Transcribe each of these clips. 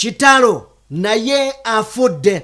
Kitalo Naye Afudde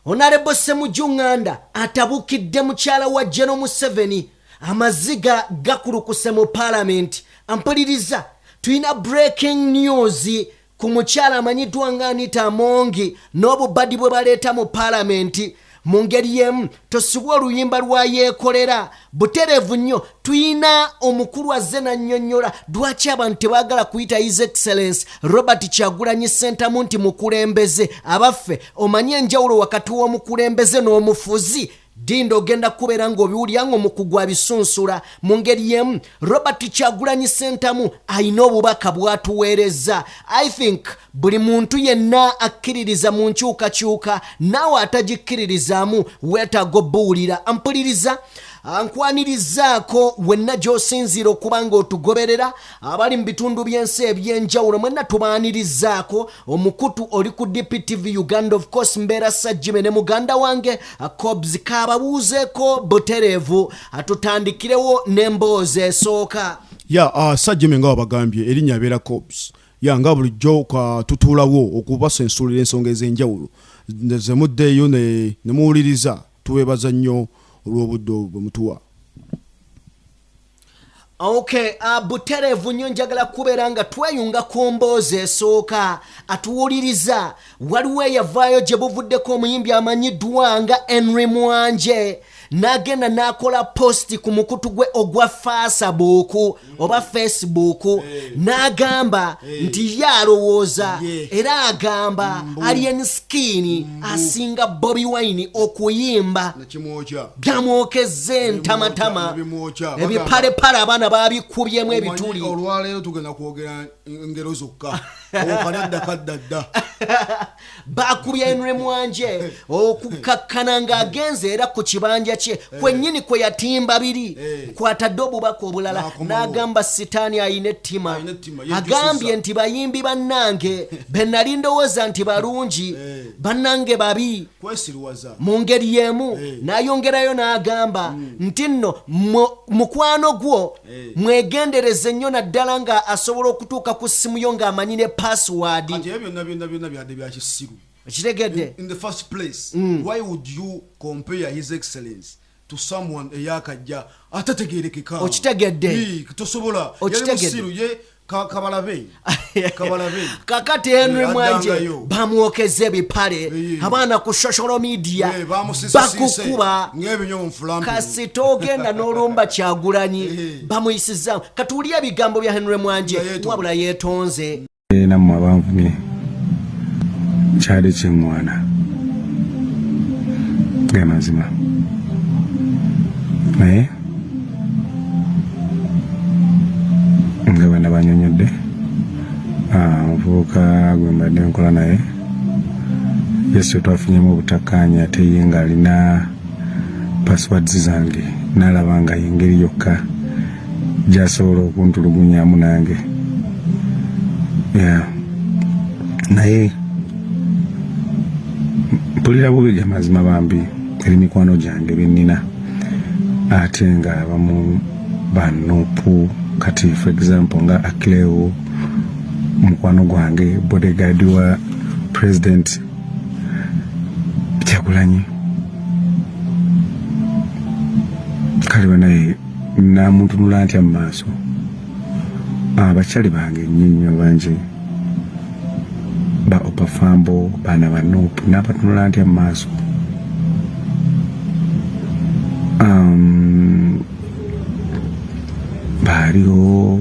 Hon.Ssemujju nganda Atabukidde Mukyala wa General Museven Amaziiga gakulukuse mu parliament. Ampuliriza tuina breaking news ku mukyala amanyiddwa nga Anita Amongi n'obubadi bwe baleeta mu parliament. Mu ngeri yemu tosubwa oluyimba lwa yeekolera butereevu nnyo. Tuyina omukulu azze n'annyonnyola lwaki abantu tebaagala kuyita His Excellence Robert Kyagulanyi Ssentamu nti mukulembeze. Abaffe omanye enjawulo wakati w'omukulembeze n'omufuzi. Dindo ogenda kubeera ng'obiwulira ng'omukugu abisunsula. Mu ngeri yemu Robert Kyagulanyi Ssentamu alina obubaka bw'atuweereza. I think buli muntu yenna akkiririza mu nkyukakyuka naawe atagikkiririzaamu weetaaga obbuwulira. Ampuliriza ankwanirizaako wenna gy'osinziira okuba ng'otugoberera abali mu bitundu by'ensi eby'enjawulo mwenna tubaanirizaako. Omukutu oli ku DPTV Uganda, of course mbeera Sajjime ne muganda wange Kobzi kababuuzeeko butereevu. Atutandikirewo n'emboozi esooka. Sajjime nga wabagambye erinnya abeera Kobzi. Nga bulijjo tutuulawo okubasensulira ensonga ez'enjawulo. Nze muddeeyo ne muwuliriza tuweebaza nnyo olw'obudde bwe mutuwa. Okay, butereevu nnyo njagala kubeera nga tweyunga ku mboozi esooka atuwuliriza. Waliwo eyavaayo gye buvuddeko omuyimbi amanyiddwa nga Henry Mwanje n'agenda n'akola posti ku mukutu gwe ogwa Facebook oba Facebook n'agamba nti yalowooza era agamba Alien Skin asinga Bobi Wine okuyimba. Gamwokezze ntamatama ebipalepale abaana babikubyemu ebituli. Olwaleero tugenda kwogera engero zokka bakubya Henry Mwanje okukakkana ng'agenze era ku kibanja kye kwennyini kwe yatimba biri kwatadde obubaka obulala n'agamba sitaani ayina ettima. Agambye nti bayimbi bannange be nali ndowooza nti balungi bannange babi. Mu ngeri y'emu n'ayongerayo n'agamba nti nno mukwano gwo mwegendereze nnyo naddala nga asobola okutuuka ku ssimu yo ng'amanyi ne password. In the first place, why would you compare His Excellence to someone eyakajja atategerekeka? Okitegedde. Tosobola. Okitegedde. Kabalabe. Kakati Henry Mwanje bamwokeze ebipale abaana ku social media bakukuba kasita ogenda n'olumba Kyagulanyi bamuyisizaamu. Katuulya ebigambo bya Henry Mwanje wabula yeetonze. Nammwe abanvumye kyali kyemwana ge mazima naye nga bwe nabanyonyodde omuvubuka gwe mbadde nkola naye yesu twafunyemu obutakkaanya ate ye ng'alina passwords zange n'alaba nga y'engeri yokka gy'asobola okuntulugunyaamu nange. Naye mpulira bubi gya mazima bambi eri mikwano gyange bennina ate nga abamu bannupu. Kati for example nga Akileo mukwano gwange bodyguard wa President Kyagulanyi kale naye namuntunula ntya mu maaso. Abakyali bange nnyo bangi ba opafambo baana banupu n'abatunula ntya mu maaso. Baaliwo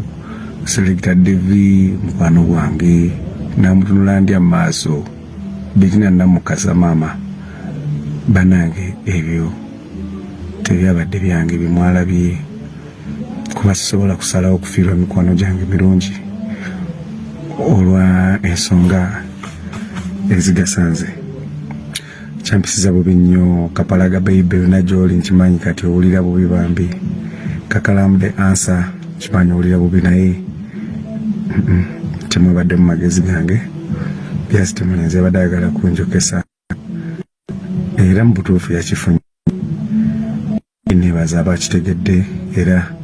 Selector Devi mukwano gwange n'amutunula ntya mu maaso. Birina namukasa maama banange ebyo tebyabadde byange bimwalabye kuba sisobola kusalawo okufiirwa mikwano gyange mirungi olwa ensonga ezigasanze. Kyampisiza bubi nnyo. Kapalaga bayibe yonna gy'oli nkimanyi kati owulira bubi bambi. Kakalamu the answer kimanyi owulira bubi naye temwebadde mu magezi gange byasi temulenzi abadde ayagala kunjokesa era mu butuufu yakifunye. Neebaza abakitegedde era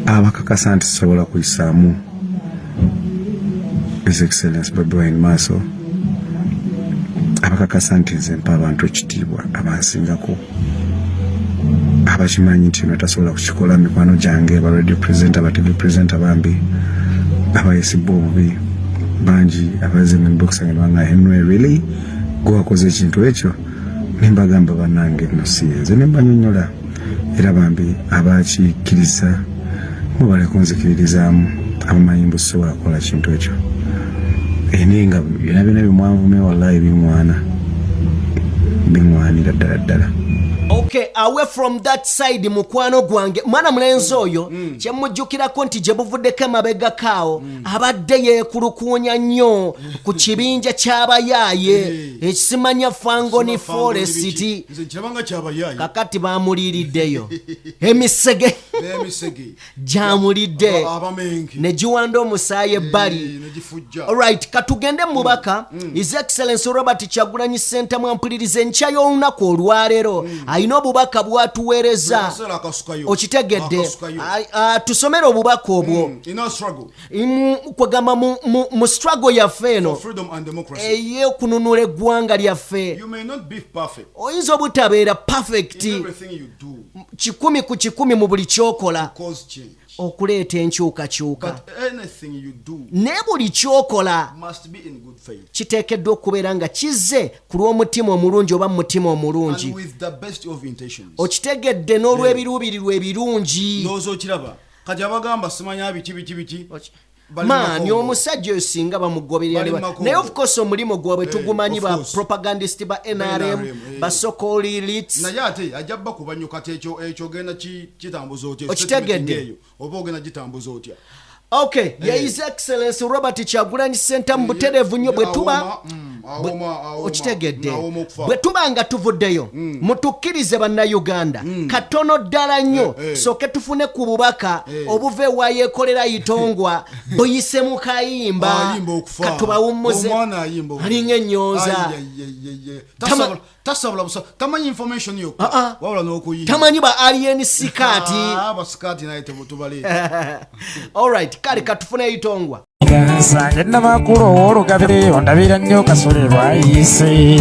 abakakasa nti sisobola kuyisaamu His Excellency Bobi Wine maaso abakakasa nti nze mpa abantu ekitiibwa abansingako abakimanyi nti no tasobola kukikola mikwano gyange abalready presenter abatv presenter bambi abayesibwa obubi bangi abaze mu inbox yange banga Henry really gwakoze ekintu ekyo nimbagamba bannange no siyenze nimbanyonyola era bambi abakikkiriza mubale kunzikirizaamu abamanyi mbu sobola kukola kintu ekyo eninga byonna byonna bimwanvume wallahi bimwanira ddala. Okay, away from that side mukwano gwange mwana mulenzi oyo kyemujjukirako nti gye buvuddeko emabega kaawo abadde yeekulukuunya nnyo ku kibinja ky'abayaaye ekisimanya Fangoni Forest kakati baamuliiriddeyo emisege gyamulidde ne giwanda omusaayi ebbali. Alright, katugende mu bubaka. His Excellency Robert Kyagulanyi Ssentamu ampuliriza enkya y'olunaku olwaleero ayina obubaka bwatuweereza okitegedde tusomere obubaka obwo kwegamba mu struggle yaffe eno ey'okununula eggwanga lyaffe oyinza obutabeera perfect 100 ku 100 mu buli kyokola okuleeta enkyukakyuka naye buli kyokola kiteekeddwa okubeera nga kizze ku lw'omutima omulungi oba mu mutima omulungi okitegedde n'olw'ebiruubirirwa ebirungi maani omusajja oyo singa bamugoberera naye of course omulimu gwabwe tugumanyi ba propagandist ba NRM basokoli elites naye ate ajja bakubanyuka ekyo genda kitambuza otya okitegedde oba ogenda gitambuza otya. Okay, ya His Excellency Robert Kyagulanyi Ssentamu butereevu nnyo bwe tuba okitegedde bwe tuba nga tuvuddeyo mutukkirize bannayuganda katono ddala nnyo soke tufune ku bubaka obuva ewayeekolera Itongwa buyise mu kayimba katubawummuze alinga ennyonza tamanyi information yo wabula n'okuyiga tamanyi ba alien sikati abasikati naye tebutubale. Alright, kale katufune Itongwa sange namakulu ow'olugabire ondabira nnyo kasule lwayise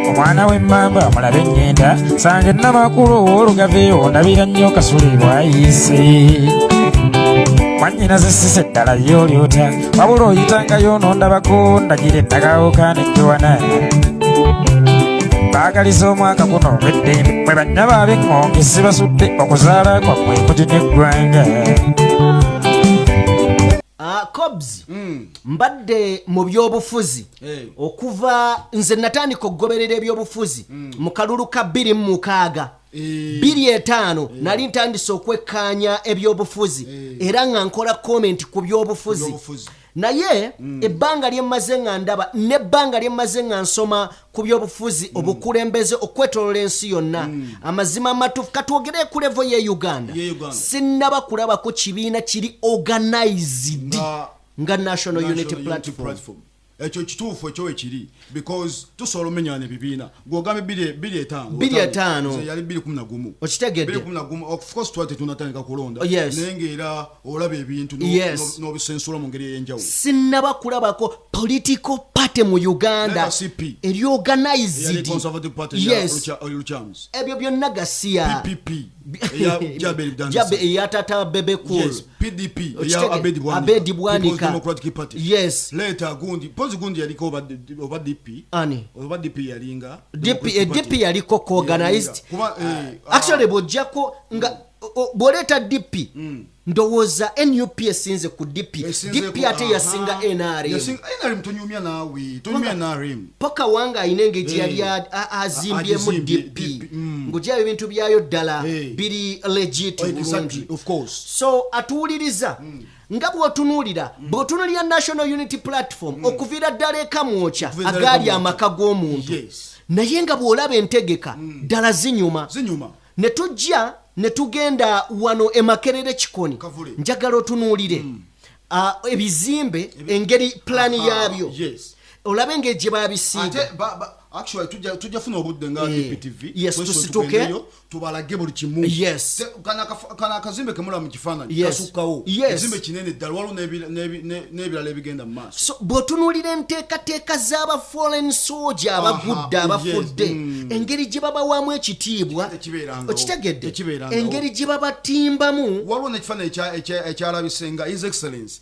omwana w'emmamba mulabe ennyenda sange namakulu ow'olugave ondabira nnyo kasule lwayise mwannyina zisise eddala lyolyota wabula oyitangayo n'ondabako ndagira eddagawoka nejjowana baagaliza omwaka guno ogw'eddembe mwe bannya b'ab'eŋŋonge sibasudde okuzaala kwammwe kuti n'eggwanga. Cobbs mbadde mu byobufuzi okuva nze natandika okugoberera ebyobufuzi mu kalulu ka 2006 2.5 nali ntandise okwekkaanya ebyobufuzi era nga nkola comment ku byobufuzi naye ebbanga lyemmaze nga ndaba n'ebbanga lyemmaze nga nsoma ku byobufuzi obukulembeze okwetolola ensi yonna amazima amatuufu katwogere ku levo ye Uganda sinnaba kulabako kibiina kiri organized nga National Unity Platform. Ekyo kituufu ekyo ekiri because tusobola omenyana ebibiina gw'ogambye 2.5 yali 2011 okitegedde 2011 of course twate tunatandika kulonda naye ng'era olaba ebintu n'obisensula mu ngeri ey'enjawulo sinnaba kulabako political party mu Uganda eri organized ebyo byonna gasiya Jabe eyatata bebe cool PDP Abedi Bwanika Democratic Party yes later gundi pozi gundi yaliko oba DP ani oba DP yalinga DP yaliko co-organized actually bojjako nga boleta DP ndowooza NUP esinze ku DP ate yasinga NRM tunyumya NRM poka wanga ayinenge gye yali azimbyemu DP ng'ogyayo ebintu byayo ddala biri legit bulungi of course so atuwuliriza nga bw'otunuulira National Unity Platform okuviira ddala ekamwokya agaali amaka g'omuntu naye nga bw'olaba entegeka ddala zinyuma ne tugenda wano emakerere Kikoni njagala otunuulire ebizimbe engeri plani yaabyo olabe ng'egye baabisiiga actually tujja funa obudde nga DPTV yes tusituke tubalage buli kimu yes kana akazimbe kemula mu kifaananyi kasukkawo ekizimbe kinene ddala waliwo n'ebirala ebigenda mu maaso so bw'otunuulira enteekateeka z'aba foreign soldier abagudde abafudde engeri gye babawamu ekitiibwa okitegedde engeri gye babatimbamu waliwo n'ekifaananyi ekyalabise nga his excellence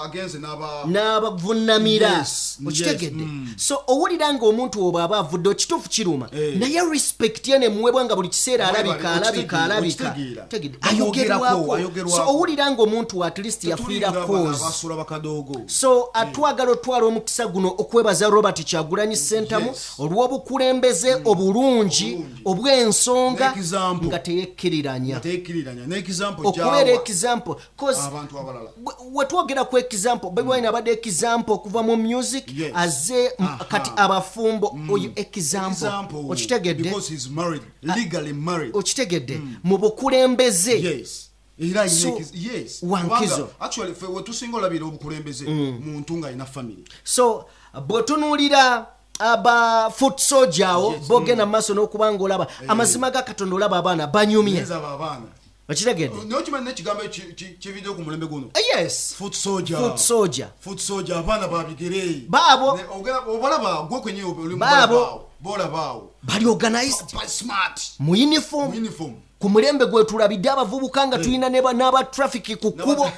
agenze n'abavunamira okitegedde so owulira ng'omuntu oba aba avudde ekituufu kiruma naye respect ye nemuwebwa nga buli kiseera alabika ayogerwako so owulira ng'omuntu at least yafiira cause so atwagala otwala omukisa guno okwebaza Robert Kyagulanyi Ssentamu olw'obukulembeze obulungi obw'ensonga nga teyekkiriranya okubeera example cause wetwogera ku example Bobi Wine abadde example okuva mu music aze kati abafumbo oyo example okitegedde okitegedde mu bukulembeze wankizo actually we tusinga olabira obukulembeze muntu nga ina family so bw'otunuulira aba foot soldier bogenda maaso n'okubanga olaba amazima ga Katonda olaba abaana banyumye okitegedde n'okimanyi n'ekigambo kivideo ku mulembe guno yes foot soldier abaana babigere baabo obalaba gwe kwenye bolabaawo bali organized smart mu uniform ku mulembe gwe tulabidde abavubuka nga tulina n'aba traffic ku kkubo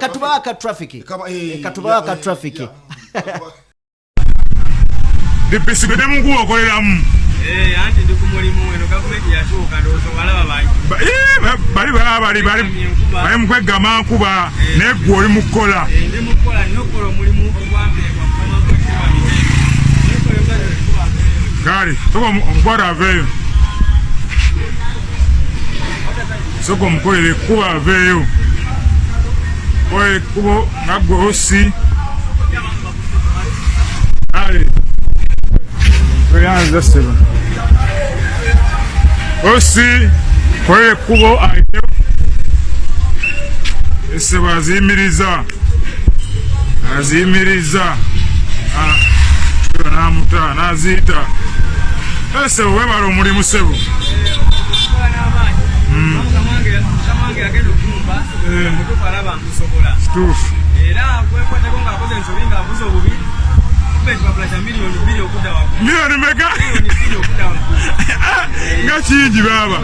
katubawa ka traffic dipisigede mungu okoleramu anti ndi ku mulimu eno gavumenti yatuuka ndowooza balaba bali mu kwegama nkuba naye gwe oli mu kukola ndi mu kukola nina okukola omulimu ogwampeebwa kale soka omukwata aveeyo soka omukolere ekkuba aveeyo kolera ekkubo nga gwe osi kale oyanza seba osi kolera ekkubo ayo eseba aziyimiriza namuta naziyita esebo webala omulimu sebo kituufu miliyoni meka nga kingi baaba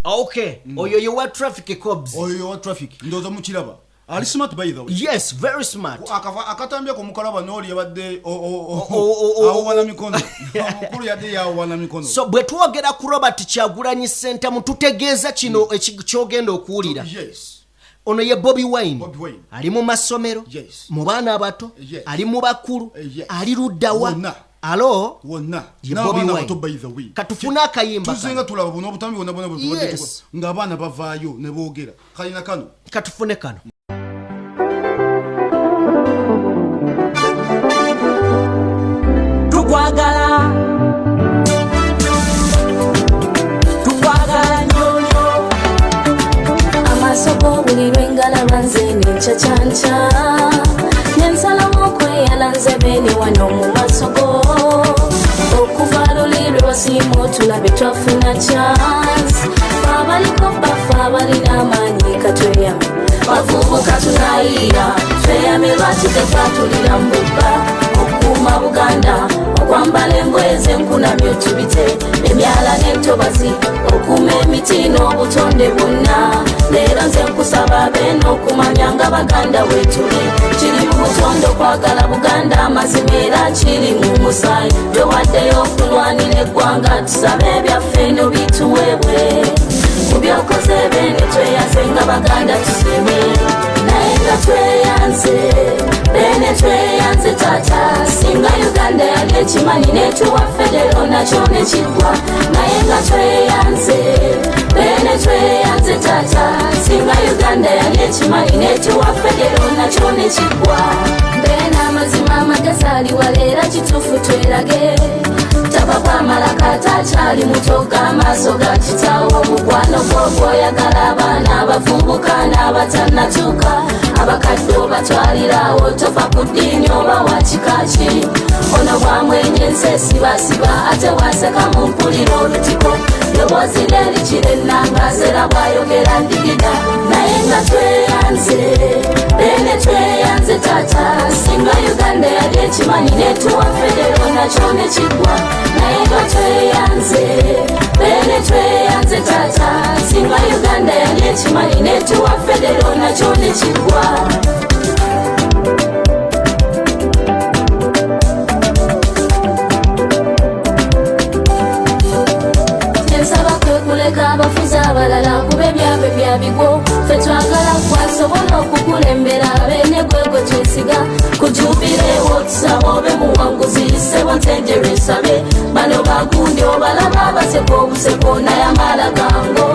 okay oyo yo wa traffic cops ndoza mukiraba ali smart by the way yes very smart akatambya ku mukalaba noli yabadde awana mikono omukulu yadde yawana mikono so bwe twogera ku Robert Kyagulanyi Ssentamu tutegeeza kino ekyogenda okuwulira ono ye Bobi Wine ali mu masomero mu baana abato ali mu bakulu ali luddawa alo wonna n'abaana bato by the way katufuna akayimba tuzenga tulaba buno obutambi bonna nga abaana bavaayo ne boogera kalina kano katufune kano tukwagala nnyo amasoko buli lwengalaba nze nencacyanca nensalawo okweyala nze bene wano mu masoko okuva luli lwosiimo tulabe twafuna chance abaliko bafa abalina amaanyi katweyame bavubuka tunayiira tweyame lwaki tetwatulira mu bubba okuuma Buganda okwambala engoye z'enkunamyo tubite emyala n'entobazi okuuma emiti n'obutonde bwonna leero nze nkusaba beeno okumanya nga Baganda weetuli kiri mu butonde okwagala Buganda amazima era kiri mu musaayi tewaddeyo okulwanira eggwanga tusabe ebyaffe eno bituweebwe mu byokoze beene tweyanze nga Baganda tuseme naye nga tweyanze beene tweyanze taata singa yali ekimanyi netuwa federo nakyo nekigwa naye nga tweyanze bene tweyanze tata singa Uganda yali ekimanyi netuwa federo nakyo nekigwa bene amazima amagezi aliwala era kituufu twerage tabakwa malakata akyali mutoga amaaso ga kitaawo omukwano gw'ogwoyagala abaana abavubuka n'abatannatuuka abakadde obatwalirawo tofa ku ddiini oba wa kikaki ono bwamwenyenze sibasiba ate waseka mu mpuliro olutiko loboozi nerikira ennangaazera bwayogera ndigida naye nga tweyanze bene tweyanze tata singa Uganda yali ekimanyi netuwa federo nakyo nekigwa naye nga tweyanze bene tweyanze tata singa Uganda yali ekimanyi netuwa federo nakyo nekigwa kuleka abafuzi abalala kuba ebyabwe byabigwo ffe twagala kwasobola okukulembera bene gwegwe twesiga kujubirewo tusaba obe muwanguzi sebo ntenjeru esabe bano bagundi obalaba abaseko obuseko naye amala gango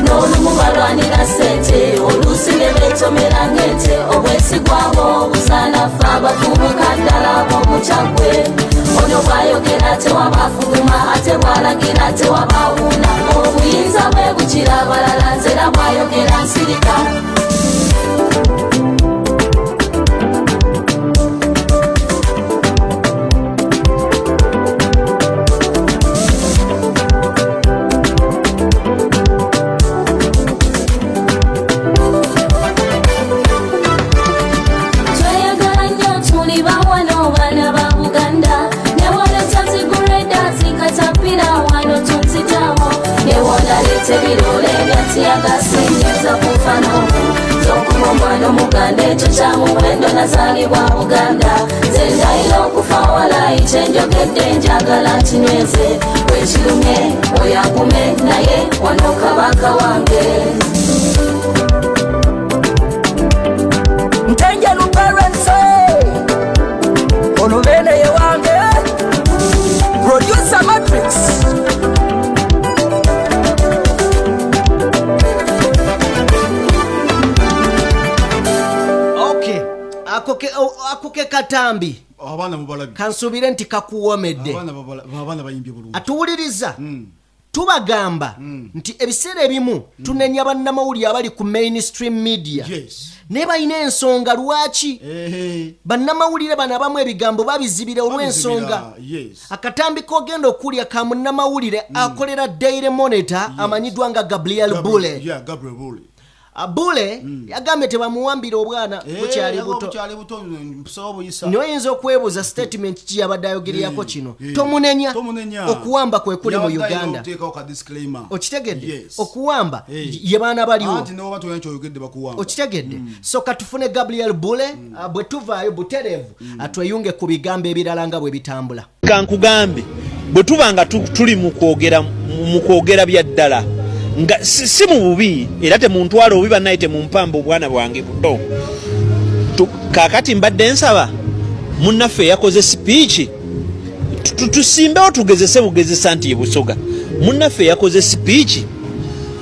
n'olumu balwanira sente oluusi ne beetomera ng'ente obwesigwabo obusaanafe abavubuka ddala ab'omukyagwe ono bwayogera tewabafuluma ate bwalagira tewabawuuna obuyinza bwe bukira abalala nzera bwayogera nsirika yagasinyiza kufano zokuba omwana omuganda ekyo kyamuwendo nazaalibwa Buganda nze ndayira okufa walayi kyenjogedde njagala nkinyweze wekirumye oyagume naye wano kabaka wange ntenje luperense ono beneye wange producer Matrix akoke katambi abaana mubalabi kansubire nti kakuwomedde abaana bayimbye bulungi atuwuliriza tubagamba nti ebiseera ebimu tunenya bannamawulire abali ku mainstream media ne balina ensonga lwaki bannamawulire bano abamu ebigambo babizibira olw'ensonga akatambi kogenda okulya ka munnamawulire akolera Daily Monitor amanyiddwa nga Gabriel Bule Bule yagambye tebamuwambira obwana bukyali buto Nnyo oyinza okwebuuza statement ki yabadde ayogererako kino tomunenya okuwamba kwe kuli mu Uganda okitegedde okuwamba ye baana baliwo okitegedde so katufune Gabriel Bule bwe tuvaayo buterevu atweyunge ku bigambo ebirala nga bwe bitambula kankugambe bwe tubanga tuli mu kwogera bya ddala nga si mu bubi era temuntwala obubi bannaye temumpamba obwana bwange buto kakati mbadde nsaba munnaffe yakoze speech tusimbewo tugezese bugezesa nti ye Busoga munnaffe yakoze speech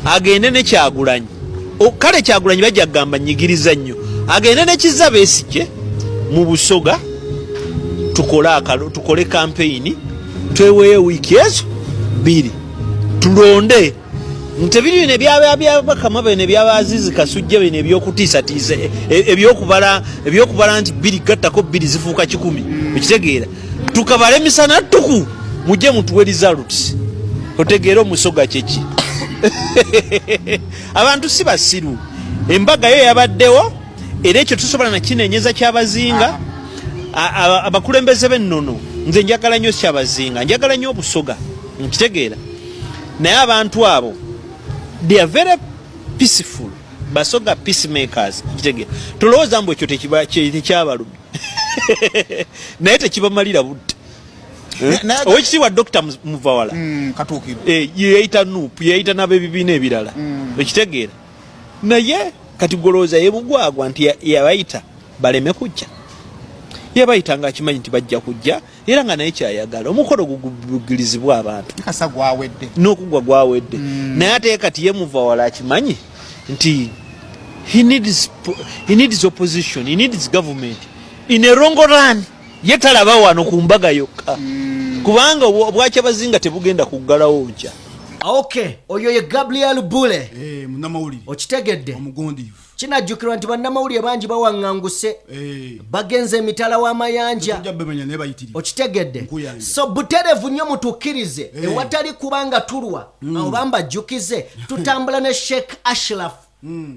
agende ne Kyagulanyi kale Kyagulanyi bajja kugamba nyigiriza nnyo agende ne Kizza Besigye mu Busoga tukole campaign tweweeyo wiiki ezo 2 tulonde ntebiri bino ebyabakama bene ebyabazizi Kasujja bene ebyokutiisatiisa ebyokubala nti 2 gattako 2 zifuuka 10 okitegeera tukabale misana ttuku mujje mutuwe results otegeera Omusoga kyeki abantu si basiru embaga yo yabaddewo era ekyo tusobola nakinenyeza Kyabazinga abakulembeze b'ennono nze njagala nnyo Kyabazinga njagala nnyo Obusoga nkitegeera naye abantu abo they are very peaceful Basoga peacemakers kitege tulowooza mbu ekyo tekyabalumi naye tekibamalira budde owekitiibwa Dr. Muvawala yeyayita nuupu yeyayita n'abebibiina ebirala ekitegeera naye kati golooza yebugwagwa nti yabayita baleme kujja yabayita nga akimanyi nti bajja kujja era nga naye kyayagala omukolo gugirizibwa abantu kasa gwawedde n'okugwa gwawedde naye ate kati yemuva wala akimanyi nti he needs opposition, he needs government in a wrong run. Ye talaba wano ku mbaga yokka kubanga obwakyabazinga tebugenda kuggalawo nkya. Okay, oyo ye Gabriel Bule. Munnamawulire. Okitegedde? Omugondiivu. Kinajjukirwa nti bannamawulire bangi bawaŋŋanguse. Bagenze emitala w'amayanja. Okitegedde? So buterevu nnyo mutukkirize ewatali kubanga tulwa oba mbajjukize tutambula ne Sheikh Ashraf.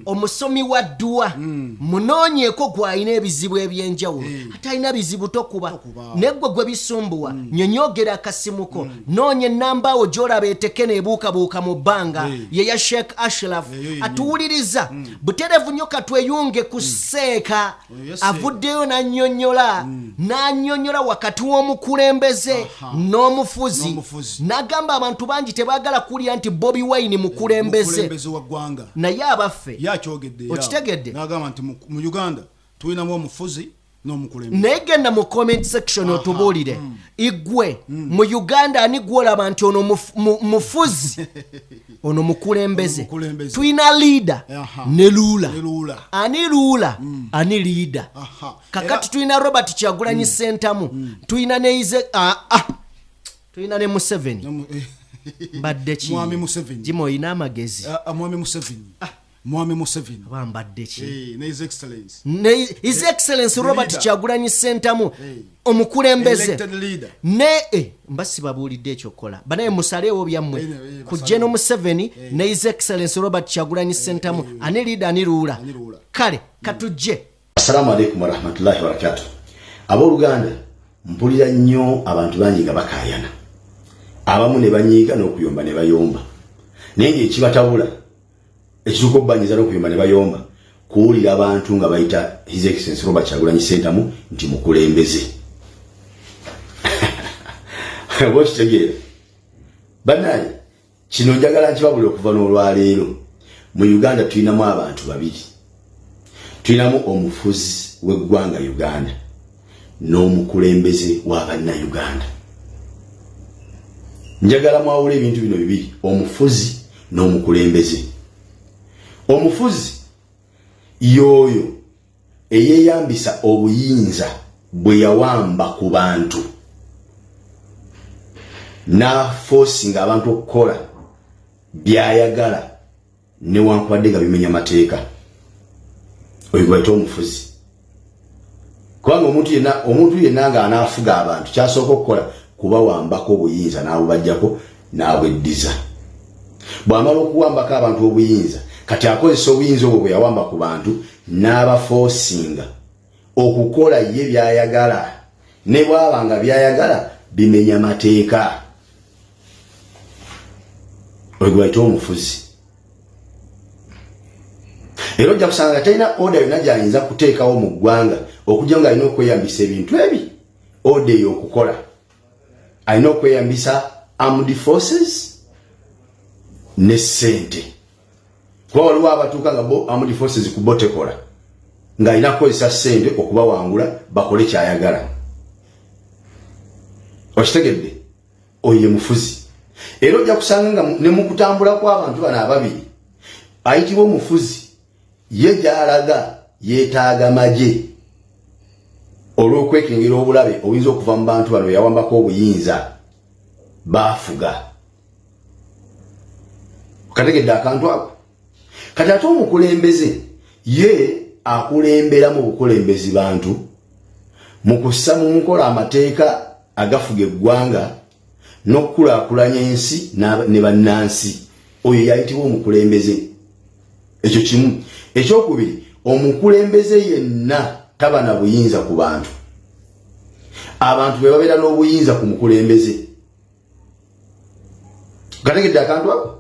Omusomi wa dduwa munoonyeeko gw'alina ebizibu ebyenjawulo ate alina bizibu tokuba neggwe gwe bisumbuwa nyonyogera akasimuko noonya ennamba awo gy'olaba eteke neebuukabuuka mu bbanga ye ya Sheikh Ashraf atuwuliriza buterevu nnyo katweyunge ku Seeka avuddeyo n'annyonnyola wakati w'omukulembeze n'omufuzi n'agamba abantu bangi tebaagala kuwulira nti Bobi Wine mukulembeze naye abafu okitegedde n'agamba nti mu Uganda tulinamu omufuzi n'omukulembeze naye genda mu comment section otubuulire igwe mu Uganda ani gwolaba nti ono mufuzi ono mukulembeze tulina leader ne lula ani lula ani leader kakati tulina Robert Kyagulanyi Ssentamu tulina tulina ne Museven mbadde ki Mwami Museven Jimo oyina amagezi Mwami Museven bambadde ki ne His Excellency His Excellency Robert Kyagulanyi Ssentamu omukulembeze ne mbasi babuulidde ekyokola banaye musaleewo byammwe ku General Museven ne His Excellency Robert Kyagulanyi Ssentamu ani leader ani ruula kale katujje. Assalamu alaikum warahmatullahi wabarakatuh. Abooluganda mpulira nnyo abantu bangi nga bakaayana abamu ne banyiiga n'okuyomba ne bayomba naye ekibatabula ekituuka okubanyiza n'okuyomba ne bayomba kuwulira abantu nga bayita His Excellency Robert Kyagulanyi Ssentamu nti mukulembeze. Bwokitegeera bannaye kino njagala nkibabula okuva n'olwaleero mu Uganda tulinamu abantu babiri. Tulinamu omufuzi w'eggwanga Uganda n'omukulembeze w'Abannayuganda. Njagala mwawule ebintu bino bibiri, omufuzi n'omukulembeze. Omufuzi yoyo eyeyambisa obuyinza bwe yawamba ku bantu n'aforcinga abantu okukola byayagala newankubadde nga bimenya mateeka. Oyo gwayita omufuzi. Kubanga omuntu yenna nga anaafuga abantu kyasooka okukola kubawambako obuyinza n'abubajjako n'abweddiza. Bw'amala okuwambako abantu obuyinza kati akozesa obuyinza obwo bwe yawamba ku bantu n'abaforcinga okukola ye byayagala ne bwaba nga byayagala bimenya mateeka. Oyo gwayita omufuzi. Era ojja kusanga nga talina oda yonna gy'ayinza kuteekawo mu ggwanga okujja nga alina okweyambisa ebintu ebi oda ey'okukola. Alina okweyambisa armed forces ne ssente. Kuba waliwo abatuuka nga bo armed forces ku bo tekola ng'alina kukozesa ssente okubawangula bakole kyayagala. Okitegedde? Oyo ye mufuzi. Era ojja kusanga nga ne mu kutambula kw'abantu bano ababiri ayitibwa omufuzi ye gy'alaga yeetaaga magye olw'okwekengera obulabe obuyinza okuva mu bantu bano yawambako obuyinza baafuga. Kategedde akantu ako. Kati ate omukulembeze ye akulembera mu bukulembezi bantu mu kussa mu nkola amateeka agafuga eggwanga n'okukulaakulanya ensi ne bannansi. Oyo yayitibwa omukulembeze. Ekyo kimu. Ekyokubiri, omukulembeze yenna taba na buyinza ku bantu. Abantu be babeera n'obuyinza ku mukulembeze. Gategedde akantu ako.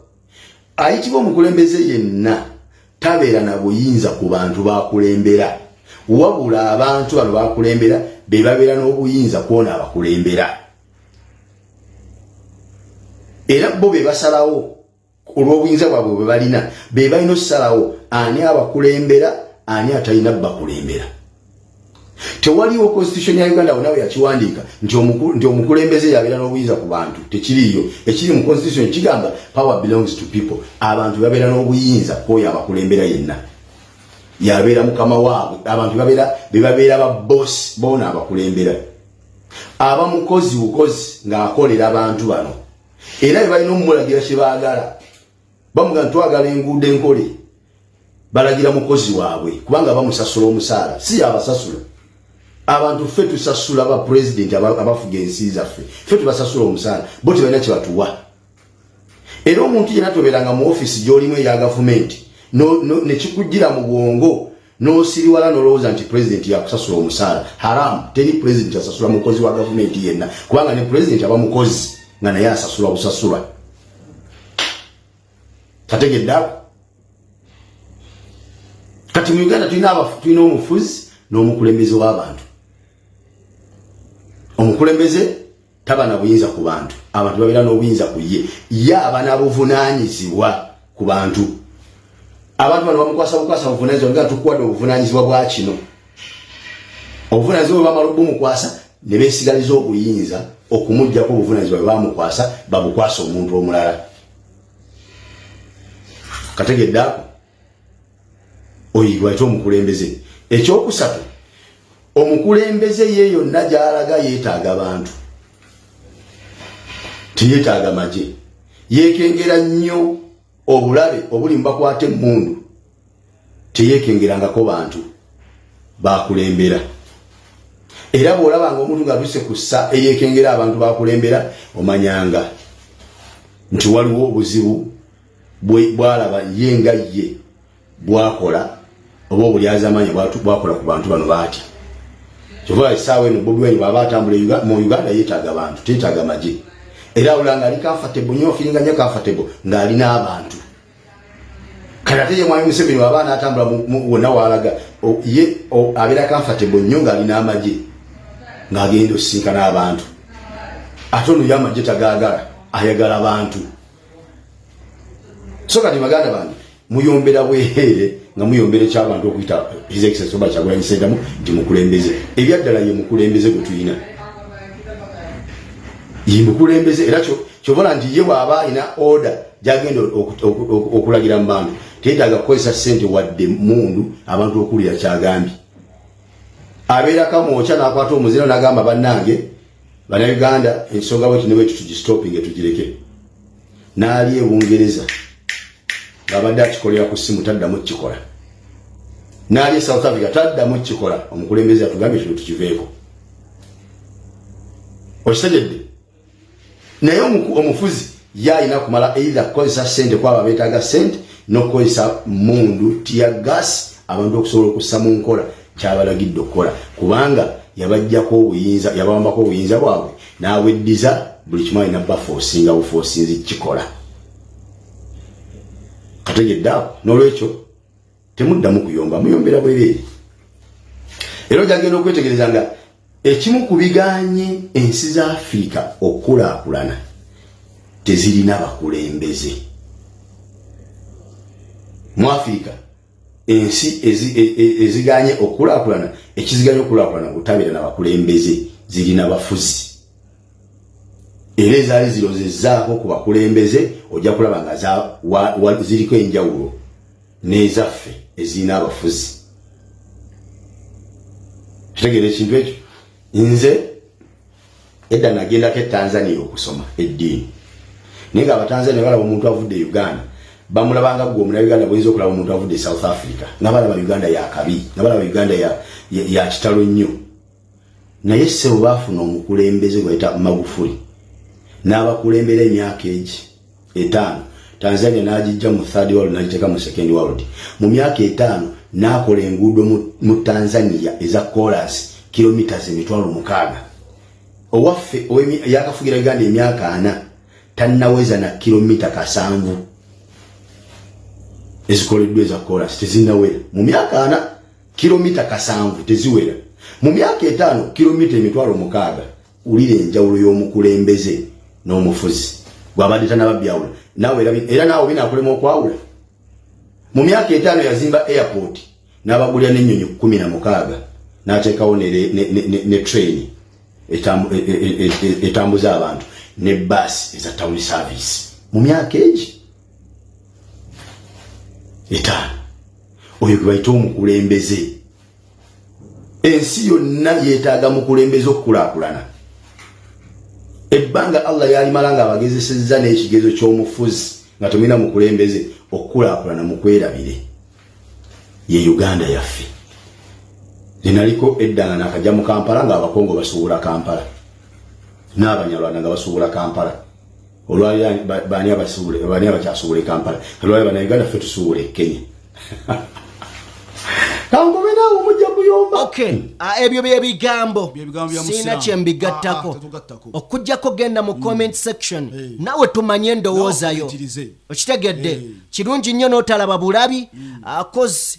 Ayitibwa omukulembeze yenna tabeera na buyinza ku bantu bakulembera. Wabula abantu bano bakulembera be babeera n'obuyinza kwona abakulembera. Era bo be basalawo olw'obuyinza bwabwe bwe balina be balina okusalawo ani abakulembera ani atalina bakulembera. tewaliwo constitution ya Uganda onawe yakiwandiika nti omukulembeze yabeera n'obuyinza ku bantu tekiriyo ekiri mu constitution kigamba power belongs to people abantu babeera n'obuyinza kwoyo abakulembera yenna yabeera mukama waabwe abantu babeera ba boss bona abakulembera abamukozi bukozi ng'akolera abantu bano era balina omulagira kye baagala bamugamba twagala enguudo enkole balagira mukozi waabwe kubanga bamusasula omusaala si abasasula abantu ffe tusasula aba president abafuga ensi zaffe ffe tubasasula omusaala bo tebalina kye batuwa era omuntu yenna tobeeranga mu office gy'olimu eya gavumenti ne kikujjira mu bwongo n'osiriwala n'olowooza nti president yakusasula omusaala haramu teri president asasula mukozi wa gavumenti yenna kubanga ne president aba mukozi nga naye asasula busasula kategeddeako kati mu Uganda tulina omufuzi n'omukulembeze w'abantu omukulembeze taba na buyinza ku bantu abantu babeera n'obuyinza ku ye aba n'obuvunaanyizibwa ku bantu abantu bano bamukwasa obuvunaanyizibwa nga tukuwadde obuvunaanyizibwa bwa kino obuvunaanyizibwa bwe bamala obumukwasa ne beesigaliza obuyinza okumuggyako obuvunaanyizibwa bwe bamukwasa babukwasa omuntu omulala kategeddeako oyigwa ekyo omukulembeze ekyokusatu omukulembeze ye yonna gy'alaga yeetaaga abantu teyeetaaga magye yeekengera nnyo obulabe obuli mubakwata emmundu teyeekengerangako bantu bakulembera era bw'olabanga omuntu ng'atuse ku ssa eyeekengera abantu bakulembera omanyanga nti waliwo obuzibu bw'alaba ye nga ye bwakola oba obulyazamanya bwakola ku bantu bano baatya kyova essaawa eno Bobi Wine bw'aba atambula mu Uganda yeetaaga abantu teetaaga magye era awulanga ali comfortable nnyo ofiringa nnyo comfortable ng'alina abantu kati ate ye mwami Museveni bw'aba anaatambula wonna waalaga ye abeera comfortable nnyo ng'alina amagye ng'agenda osisinkana abantu ate ono ye amagye tagaagala ayagala abantu so kati baganda bange muyombera bwehere nga muyombera ekyabantu okuyita His Excellency oba Kyagulanyi Ssentamu nti mukulembeze ebyaddala ye mukulembeze gwe tulina ye mukulembeze era kyobola nti ye bw'aba alina order gyagenda okulagira mu bantu teetaaga kukozesa ssente wadde mundu abantu okuwulira kyagambye abeera kamwokya n'akwata omuziro n'agamba bannange bannayuganda ensonga bweti ne bwetu tugistopinge tugireke n'ali e Bungereza ng'abadde akikolera ku ssimu taddamu kikola n'ali e South Africa taddamu kikola omukulembeze atugambye kino tukiveeko okitegedde naye omufuzi yalina kumala either kukozesa ssente kwaba beetaaga ssente n'okukozesa mundu tiyagasi abantu okusobola okussa mu nkola kyabalagidde okukola kubanga yabajjako obuyinza yabawambako obuyinza bwabwe n'aweddiza buli kimu alina bafoosinga bufoosinzi kikola kategeddeako n'olwekyo temuddamu kuyomba muyombera bwereere era gyagenda okwetegereza nga ekimu ku biganye ensi za Afrika okukulaakulana tezirina bakulembeze mu Afrika ensi eziganye okukulaakulana ekiziganye okukulaakulana butabeera na bakulembeze zirina bafuzi era ezaali zirozezzaako ku bakulembeze ojja kulaba nga ziriko enjawulo n'ezaffe ezirina abafuzi kitegeera ekintu ekyo nze edda nagendako e Tanzania okusoma eddiini naye nga abatanzania balaba omuntu avudde Uganda bamulabanga gwe omunauganda bwinza okulaba omuntu avudde South Africa nga balaba Uganda yakabi nga balaba Uganda ya kitalo nnyo naye ssebo baafuna omukulembeze gwayita Magufuli n'abakulembera emyaka egi 5 Tanzania n'agijja mu third world n'agiteeka mu second world mu myaka 5 n'akola enguudo mu Tanzania eza chorus kilometers 600 owaffe yakafugira Uganda emyaka 4 tannaweza na kilomita 7 ezikoleddwa eza chorus tezinawera mu myaka 4 kilomita 7 teziwera mu myaka 5 kilomita 600 ulire enjawulo y'omukulembeze n'omufuzi gwabadde tanababyawula nawe era nawe binakulema okwawula mu myaka 5 yazimba airport n'abagulira n'ennyonyi 16 n'ateekawo ne train etambuza abantu ne bus eza town service mu myaka egi 5 oyo gwe bayita omukulembeze. Ensi yonna yeetaaga mukulembeze okukulaakulana. Ebbanga Allah yalimala nga abagezesezza n'ekigezo ky'omufuzi nga tumina mukulembeze okukulaakulana mu kwerabire. Ye Uganda yaffe. Nenaliko eddanga nakajja mu Kampala ng'Abakongo basuubula Kampala. N'Abanyarwanda nga basuubula Kampala. Olwali baani abakyasuubula Kampala. Olwali Bannayuganda ffe tusuubula Kenya. Kangomenawo mujja kuyomba. Okay, ebyo bye bigambo. Sina kyembigattako. Okujjako genda mu comment section. Nawe tumanye endowooza yo. Okitegedde. Kirungi nnyo n'otalaba bulabi. Cause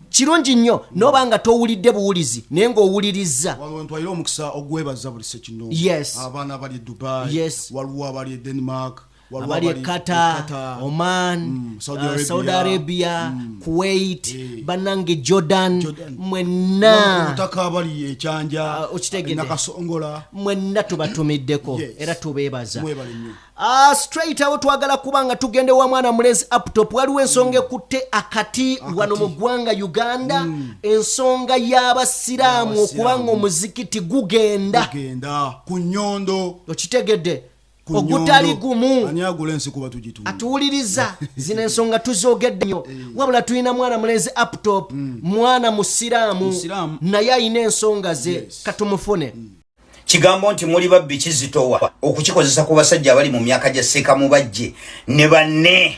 kirungi nnyo n'obanga towulidde buwulizi naye ng'owulirizza. Wantwalira omukisa ogwebaza buli sekino. Yes. Abaana abali e Dubai. Yes. Waliwo abali e Denmark. Abali Qatar, Oman, Saudi Arabia, Kuwait, Banange Jordan, mwenna utakabali ekyanja nakasongola mwenna tubatumiddeko era tubebaza. Straight out twagala kubanga tugende wa mwana mulenzi uptop waliwo ensonga ekutte akati wano mu ggwanga Uganda, ensonga y'abasiraamu okubanga omuzikiti gugenda ku Nnyondo. Okitegedde ogutali gumu anyagula ensi kuba tujitu atuwuliriza zino ensonga tuzogedde nnyo wabula tulina mwana mulenzi uptop mwana musiraamu naye ayina ensonga ze katumufune. Kigambo nti muli babbi kizitowa okukikozesa ku basajja abali mu myaka gya seeka mu bajje ne banne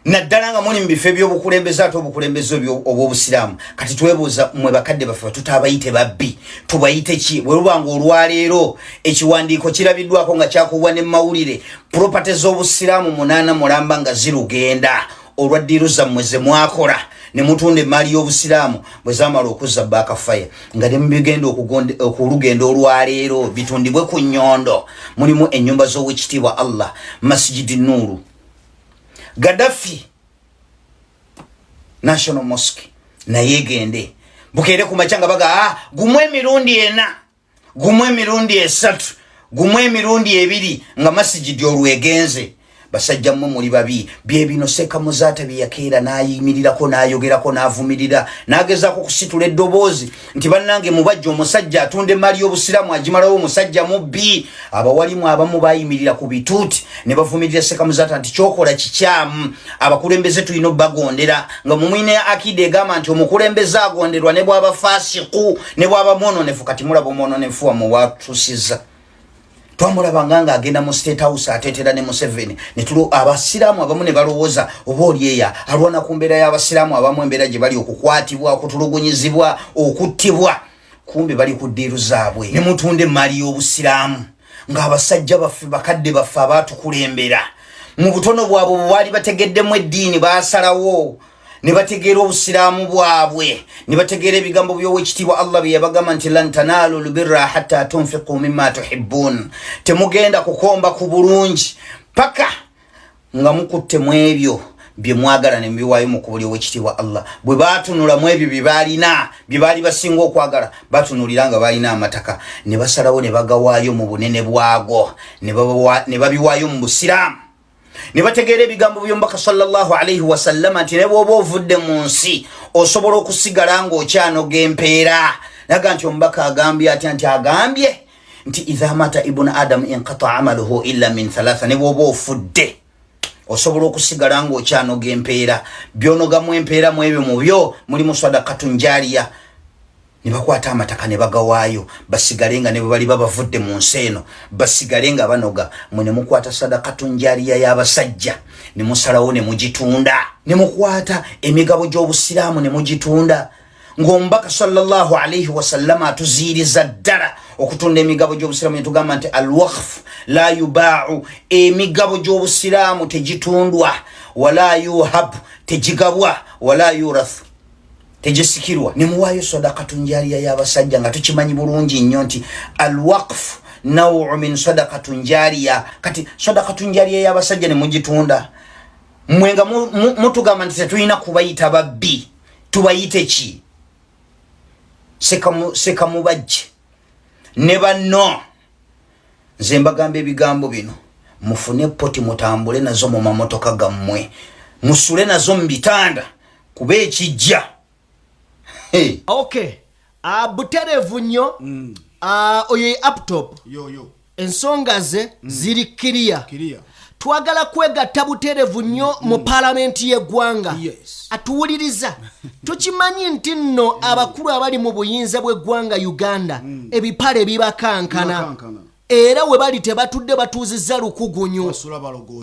naddala nga muli mu bifo by'obukulembeze ate obukulembeze obw'obusiraamu. Kati twebuuza mwe bakadde baffe tutabayite babbi tubayite ki? Bwe lubanga olwaleero ekiwandiiko kirabiddwako nga kyakubwa ne mawulire property z'obusiraamu 8 mulamba nga zirugenda olwa ddiiru zammwe ze mwakola ne mutunda emaali y'obusiraamu bwe zaamala okuzza backfire nga ne mubigenda okulugendo olwaleero bitundibwe ku Nnyondo. Mulimu ennyumba z'owekitiibwa Allah, Masjidi Nuru, Gaddafi National Mosque naye gende bukeere ku machanga baga gumwe emirundi 4 gumwe emirundi 3 gumwe emirundi 2 nga masjidi olwegenze. Basajja mmwe muli babi bye bino Seeka Muzaata bye yakeera n'ayimirirako n'ayogerako n'avumirira n'agezaako kusitula eddoboozi nti bannange mubajja omusajja atunde emaali y'obusiraamu agimalawo omusajja mubbi. Abawalimu abamu bayimirira ku bituuti ne bavumirira Seeka Muzaata nti kyokola kikyamu, abakulembeze tulina obbagondera nga mumwine Atidde egamba nti omukulembeze agonderwa ne bw'aba faasiku ne bw'aba mwononefu. Kati mulaba omwononefu wamwe watusiza. Twamulabanga nga agenda mu State House ateetera ne Museven ne tulo abasiraamu abamu ne balowooza oba olyeya alwana ku mbeera y'abasiraamu abamu embeera gye bali okukwatibwa, okutulugunyizibwa, okuttibwa. Kumbe bali ku ddiiru zaabwe ne mutunda emaali y'obusiraamu ng'abasajja baffe bakadde baffe abaatukulembera mu butono bwabwe bwe baali bategeddemu eddiini baasalawo ne bategeera obusiraamu bwabwe ne bategeera ebigambo by'owekitiibwa Allah bye yabagamba nti lan tanaalu lbirra hatta tunfiqu mimma tuhibbun. Temugenda kukomba ku bulungi paka nga mukutte mu ebyo bye mwagala ne mbiwaayo mu kubuli owekitiibwa Allah. Bwe baatunula mu ebyo bye baali basinga okwagala batunulira nga baalina amataka ne basalawo ne bagawaayo mu bunene bwago ne babiwaayo mu busiraamu. Ne bategeera ebigambo by'omubaka sallallahu alayhi wa sallam nti ne bw'oba ovudde mu nsi osobola okusigala ng'okyanoga empeera. Naga nti omubaka agambye atya nti agambye nti idha mata ibnu adam inqata amaluhu illa min 3. Ne bw'oba ofudde osobola okusigala ng'okyanoga empeera. By'onogamu empeera mu ebyo mu byo mulimu sadaqatun jaariya. Ne bakwata amataka ne bagawaayo basigale nga ne bwe bali babavudde mu nsi eno basigale nga banoga. Mwe ne mukwata sadaqatun jaariya y'abasajja ne musalawo ne mugitunda, ne mukwata emigabo gy'obusiraamu ne mugitunda. Ng'omubaka sallallahu alayhi wa sallam atuziiriza ddala okutunda emigabo gy'obusiraamu ne tugamba nti alwaqf la yubaa'u, emigabo gy'obusiraamu tegitundwa, wala yuhab tegigabwa, wala yurathu tejisikirwa. Ne muwaayo sadaqatun jaariya y'abasajja nga tukimanyi bulungi nnyo nti alwaqf naw'u min sadaqatun jaariya. Kati sadaqatun jaariya y'abasajja ne mugitunda, mmwe nga mutugamba nti tetulina kubayita babbi, tubayite ki? Ssekamubajje ne banno nze mbagamba ebigambo bino mufune poti mutambule nazo mu mamotoka gammwe musule nazo mu bitanda kuba ekijja. Okay, butereevu nnyo oyo laptop ensonga ze ziri kiriya. Twagala kwegatta butereevu nnyo mu palamenti y'eggwanga. Atuwuliriza tukimanyi nti nno abakulu abali mu buyinza bw'eggwanga Uganda ebipale bibakankana era we bali tebatudde batuuzizza lukugunyu.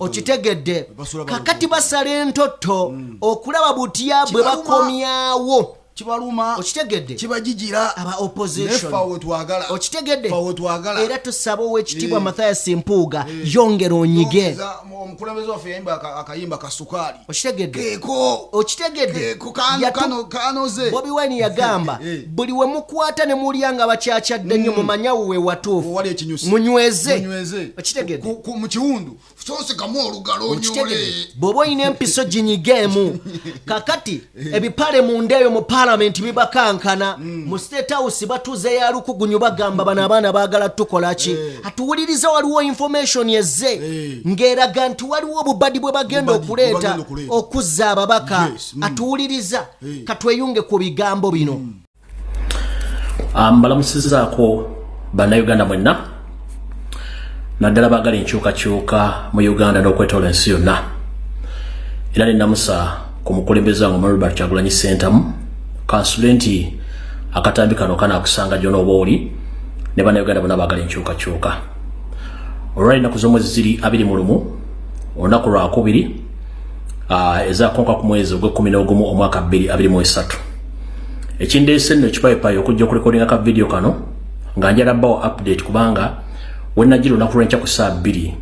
Okitegedde kakati basala entotto okulaba butya bwe bakomyawo. Kibaluma okitegedde kibajijira aba opposition nefa wetwagala okitegedde era tusaba owekitiibwa Mathias Mpuuga yongera onyige omukulembeze waffe yayimba akayimba kasukali okitegedde keeko okitegedde kanoze Bobi Wine yagamba buli we mukwata ne mulyanga bakyachadde nnyo mumanyawo we watuufu munyweze okitegedde mu kiwundu sose kamu olugalo onyole bobo oyina empiso ginyigeemu kakati ebipale mu ndeeyo mu parliament bibakankana mu state house batuze ya lukugunyu bagamba bana abaana baagala tukola ki atuwuliriza waliwo information yezze ngeraga nti waliwo obubadi bwe bagenda okuleeta okuzza ababaka atuwuliriza katweyunge ku bigambo bino. Mbalamusizaako bannayuganda mwenna naddala baagala enkyukakyuka mu Uganda n'okwetoola ensi yonna era nennamusa ku mukulembeze wange Robert Kyagulanyi Ssentamu kansule nti akatambi kano kanaakusanga gy'onooba oli ne bannayuganda bonna baagala enkyukakyuka. Olwali ennaku z'omwezi ziri 21 olunaku lwakubiri ezaakonka ku mwezi ogw'e11 omwaka 2023 ekindeese nno ekipayipayi okujja okurekodinga ka vidiyo kano nga njala bbawo update kubanga wennagira olunaku lw'enkya ku saa 2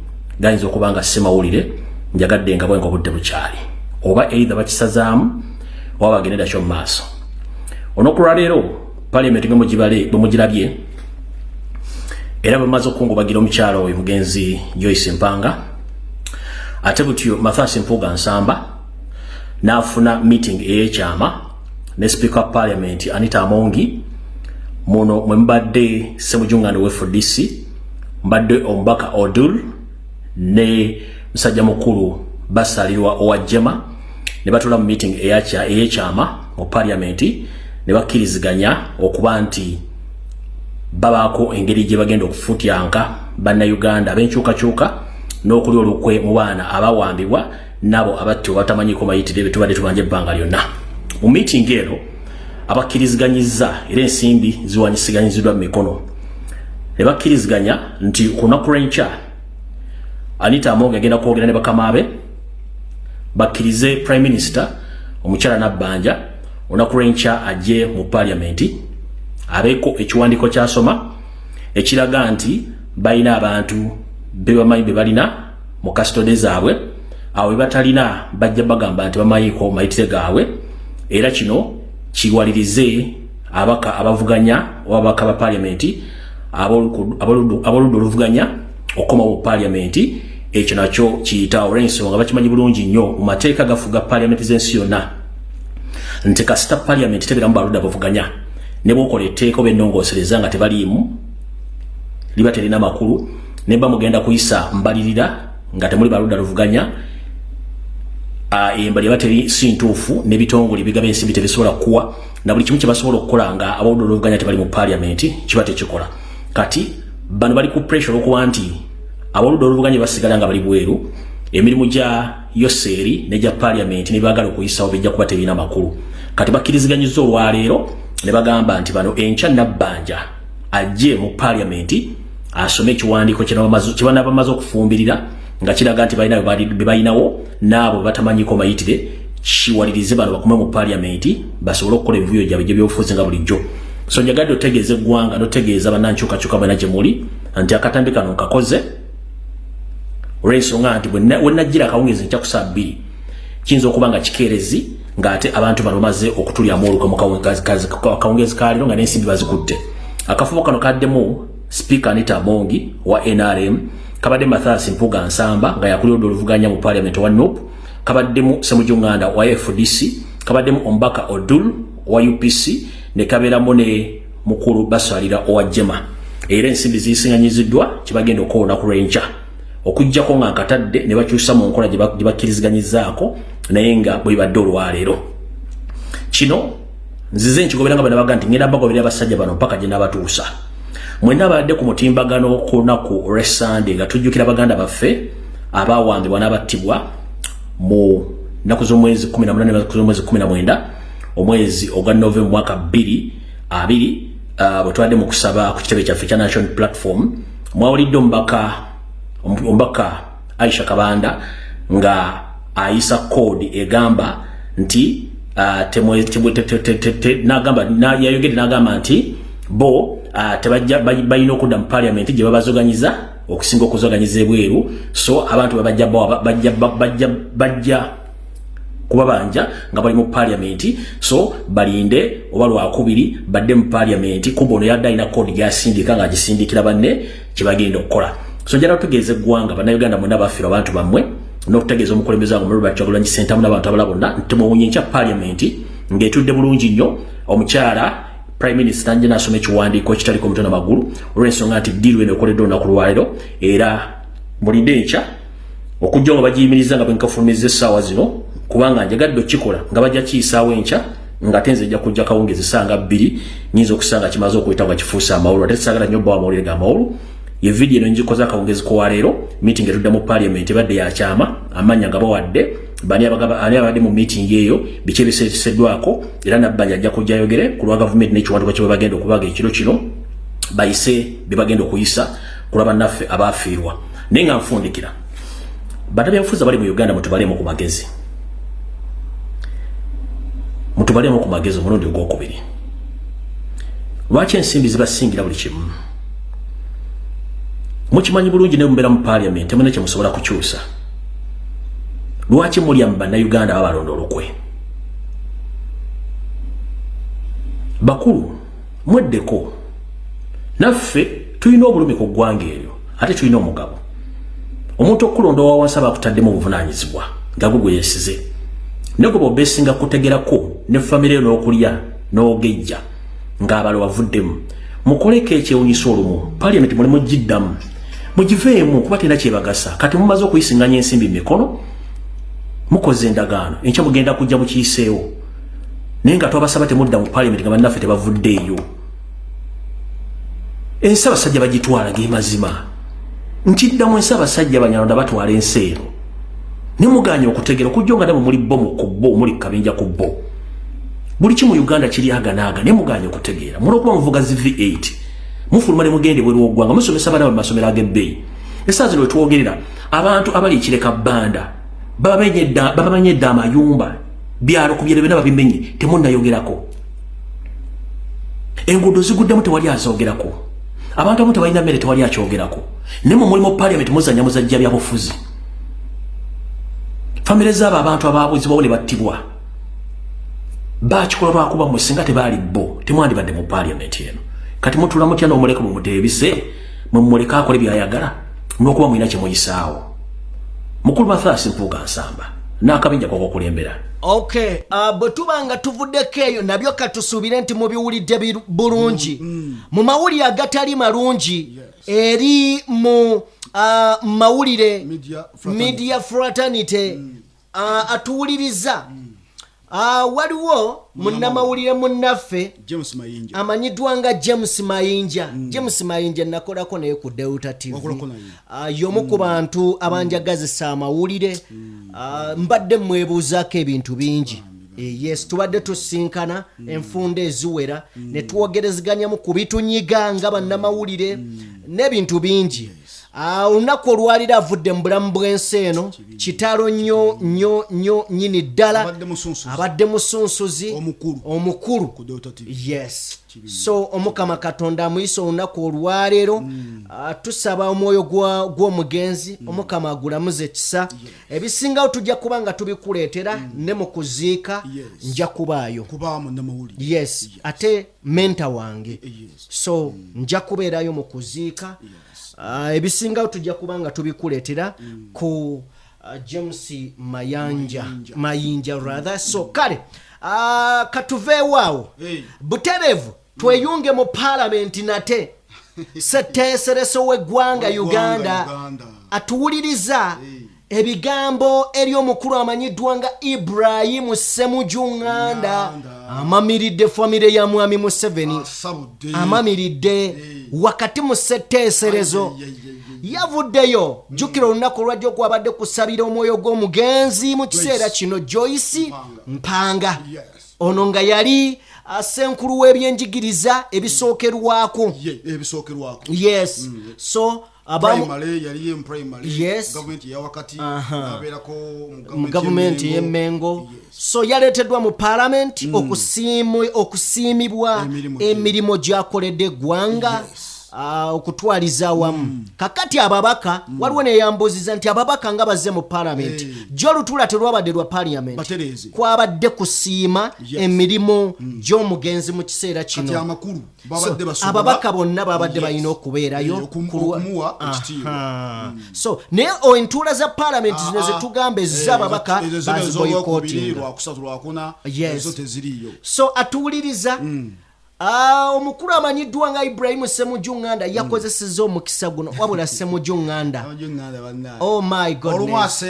gayinza okuba nga ssemawulire njagadde nga bwenga obudde bukyali oba either bakisazaamu oba bagendera kyo mu maaso. Olunaku lwaleero parliament bwe mugirabye era bamaze okungubagira omukyala oyo mugenzi Joyce Mpanga ate butyo Mathias Mpuuga Nsamba n'afuna meeting ey'ekyama ne Speaker of Parliament Anita Amongi muno mwe mbadde Ssemujju ng'anda we FDC mbadde omubaka Odul ne musajja mukulu basalirwa owajjema ne batula mu meeting ey'ekyama mu Parliament ne bakkiriziganya okuba nti babaako engeri gye bagenda okufutyanka bannayuganda ab'enkyukakyuka n'okuli olukwe mu baana abawambibwa nabo abattibwa batamanyiko mayitire betubadde tubanja ebbanga lyonna. Mu meeting ero abakkiriziganyizza era ensimbi ziwanyisiganyiziddwa mu mikono ne bakkiriziganya nti ku lunaku lw'enkya Anita Amongi agenda kwogera ne bakama be bakkirize Prime Minister Omukyala Nabbanja olunaku lw'enkya ajje mu Parliament abeeko ekiwandiiko kyasoma ekiraga nti balina abantu bebamanyi be balina mu kasitode zaabwe awo be batalina bajja bagamba nti bamayiko mayitire gaabwe era kino kiwalirize abaka abavuganya wabaka ba Parliament aboludde oluvuganya okoma mu Parliament ekyo nakyo kiyita olw'ensonga bakimanyi bulungi nnyo mu mateeka gafuga Parliament z'ensi yonna nti kasita Parliament teberamu baludde abavuganya ne bwokola etteeka oba ennongoosereza nga tebaliimu liba terina makulu ne bamugenda kuyisa mbalirira nga temuli baludde aluvuganya embali bateri sintuufu n'ebitongole bigaba ensimbi tebisobola kuwa na buli kimu kye basobola okukola nga abaludde oluvuganya tebali mu Parliament kiba tekikola. Kati bano bali ku pressure okuba nti abaludde oluvuganya basigala nga bali bweru emirimu gya yoseeri ne gya Parliament ne baagala okuyisawo bijja kuba tebirina makulu. Kati bakkiriziganyizza olwaleero ne bagamba nti bano enkya Nabbanja ajje mu Parliament asome ekiwandiiko kye bamaze okufumbirira nga kiraga nti be balinawo n'abo batamanyiko mayitire kiwalirize bano bakume mu Parliament basobole okukola ebivuyo gyabwe gy'ebyobufuzi nga bulijjo. So njagadde otegeeza eggwanga n'otegeeza bannankyukakyuka mwena gye muli nti akatambi kano nkakoze olw'ensonga nti wennagira akawungezi nkya ku saa 2 kiyinza okuba nga kikeerezi ng'ate abantu bano bamaze okutulyamu olukwe mu kawungezi kaaliro nga n'ensimbi bazikutte. Akafubo kano kaddemu Speaker Anita Amongi wa NRM, kabadde Mathias Mpuuga Nsamba nga yakulira oluvuganya mu Parliament wa NUP, kabaddemu Ssemujju ng'anda wa FDC, kabaddemu omubaka Odul wa UPC, ne kabeeramu ne mukulu basalira owajjema era ensimbi zisinganyiziddwa kibagenda okuwona ku lwenca okujjako nga Atidde ne bakyusa mu nkola gye bakkiriziganyizaako naye nga bwe bibadde olwaleero kino nzize nkigobera nga bano baga nti ngenda bagoberera abasajja bano mpaka gye nabatuusa mwenna abadde ku mutimbagano ku lunaku olw'Essande nga tujjukira baganda baffe abaawambibwa n'abattibwa mu nnaku z'omwezi 18 z'omwezi 19 omwezi ogwa Novemba mwaka 2020 bwe twadde mu kusaba ku kitebe kyaffe kya National Platform mwawulidde omubaka Aisha Kabanda nga ayisa kodi egamba nti yayogedde n'agamba nti bo balina okudda mu parliament gye babazoganyiza okusinga okuzoganyiza ebweru so abantu bajja kubabanja nga bali mu parliament so balinde oba lwakubiri badde mu parliament kumbe ono yadde alina kodi gyasindika nga agisindikira banne kyebagenda okukola so njala tutegeeze eggwanga bannayuganda mwena bafiirwa abantu bammwe n'okutegeeza omukulembeze wange Robert Kyagulanyi Ssentamu n'abantu abalala bonna nti muwunye nkya parliament ng'etudde bulungi nnyo omukyala Prime Minister nje nasoma ekiwandiiko ekitaliko mutwe n'amagulu olw'ensonga nti ddiiru eno ekoleddwa olunaku lwaleero era mulinde nkya okujja nga bagiyimiriza nga bwenkafulumiza essaawa zino kubanga njagadde okikola nga bajja kiyisaawo enkya nga tenze ejja kujja kawungezi essanga 2 nyinza okusanga kimaze okuyita nga kifuusa amawulu ate saagala nnyo bba amawulire ga amawulu ye video eno njikoza akawungezi kowaleero meeting etudde mu parliament ebadde yakyama amanya nga bawadde bani abadde mu meeting eyo biki ebiseeseddwako era nabbanja ajja kujja ayogere ku lwa gavumenti n'ekiwandiiko kye bagenda okubaga ekiro kino bayise bye bagenda okuyisa kulaba naffe abaafiirwa naye nga nfundikira bannabyabufuzi abali mu Uganda mutubalemu ku magezi omulundi ogwokubiri lwaki ensimbi zibasingira buli kimu mukimanyi bulungi ne mubeera mu parliament temuna kye musobola kukyusa lwaki mulya mu bannayuganda babalonda olukwe bakulu mweddeko naffe tulina obulumi ku ggwanga eryo ate tulina omugabo omuntu okulonda wawansi aba akutaddemu obuvunaanyizibwa nga gwe yeesize ne gwe bobeesinga kutegerako ne famire n'okulya n'ogejja ng'abalo bavuddemu mukoleko ekyewunyisa olumu parliament mulimu giddamu mugiveemu kuba tena kyebagasa kati mumaze okuyisinganya ensimbi mu mikono mukoze endagaano enkya mugenda kujja mukiyiseewo naye nga twabasaba temudda mu parliament nga bannaffe tebavuddeeyo ensi abasajja bagitwala gemazima nkiddamu ensi abasajja banyalonda batwala ensi eno ne muganya okutegera okujja nga nabo muli bo mu kubbo muli kabinja ku bo buli kimu Uganda kiri aganaaga ne muganya okutegeera mulwokuba muvuga zi V8 mufuluma ne mugende bweru ogwanga musomesa abaana mu masomero ag'ebbeeyi essaawa zino wetwogerera abantu abali ekireka bbanda babamenyedde amayumba byalo ku byalo byonna babimenye temunnayogerako enguudo ziguddemu tewali azoogerako abantu abamu tebalina mmere tewali akyogerako ne mu mulimu parliament muzanya muzajja byabufuzi famire z'abo abantu abaabuzibwawo ne battibwa bakikola lwakuba mmwe singa tebaali bo temwandibadde mu parliament eno kati mutula mutya n'omuleka mumuteebise mumuleka akole byayagala n'okuba mulina kye muyisaawo mukulu Mathias Mpuuga Nsamba n'akabinja kw'okulembera okay bwe tuba nga tuvuddeko eyo nabyo katusuubire nti mubiwulidde bulungi mu mawulire agatali malungi eri mu mawulire media fraternity atuwuliriza waliwo munnamawulire munnaffe amanyiddwa nga James Mayinja. James Mayinja nakolako naye ku Delta TV y'omu ku bantu abanjagazisa amawulire mbadde mwebuuzaako ebintu bingi. Yes, tubadde tusinkana enfunda eziwera ne tuwogerezganyamu ku bitunyiga nga bannamawulire n'ebintu bingi. Olunaku olwalira avudde mu bulamu bw'ensi eno Kitalo nnyo nyini ddala abadde musunsuzi omukulu. Yes, so omukama Katonda amuyisa olunaku olwaleero tusaba omwoyo gw'omugenzi omukama agulamuze ekisa ebisingawo tujja kuba nga tubikuleetera ne mu kuziika nja kubaayo. Yes, ate menta wange so nja kubeerayo mu kuziika ebisingawo tujja kuba nga tubikuleetera ku James Mayinja rather. So kale katuveewaawo butereevu tweyunge mu palamenti nate setteesereso w'eggwanga Uganda atuwuliriza ebigambo eri omukulu amanyiddwa nga Ibrahimu Ssemujju Nganda amamiridde famire ya mwami Museven amamiridde wakati mu setteeserezo yavuddeyo jjukira olunaku olwajja okwabadde kusabira omwoyo gw'omugenzi mu kiseera kino Joyce Mpanga ono nga yali senkulu w'ebyenjigiriza ebisookerwako yes so mu gavumenti y'emmengo so yaleeteddwa mu palamenti okusiimibwa emirimu gy'akoledde eggwanga okutwaliza awamu kakati ababaka waliwo neyambuziza nti ababaka nga bazze mu palamenti gy'olutula terwabadde lwa palamenti kwabadde kusiima emirimu gy'omugenzi mu kiseera kino ababaka bonna babadde balina okubeerayo so naye entuula za palamenti zino zetugamba ez'ababaka baziboyikootinga so atuwuliriza omukulu amanyiddwa nga Ibrahimu Ssemujju Nganda yakozesezza omukisa guno wabula Ssemujju Nganda oh my goodness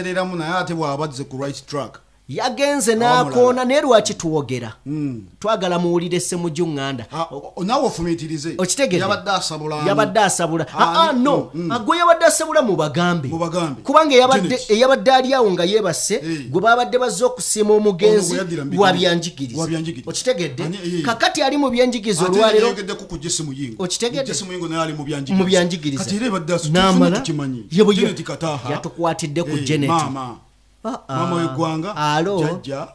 yagenze n'akoona naye lwaki tuwogera twagala muwulire Ssemujju Nganda nawe ofumiitirize yabadde asabula no agwe yabadde asabula mu bagambe kubanga eyabadde ali awo nga yeebase gwe babadde bazze okusiima omugenzi wa byanjigiriza okitegedde kakati ali mu byenjigiriza olwaleero okitegedde mu byanjigiriza n'amala yatukwatidde ku Jeneti mama w'eggwanga jajja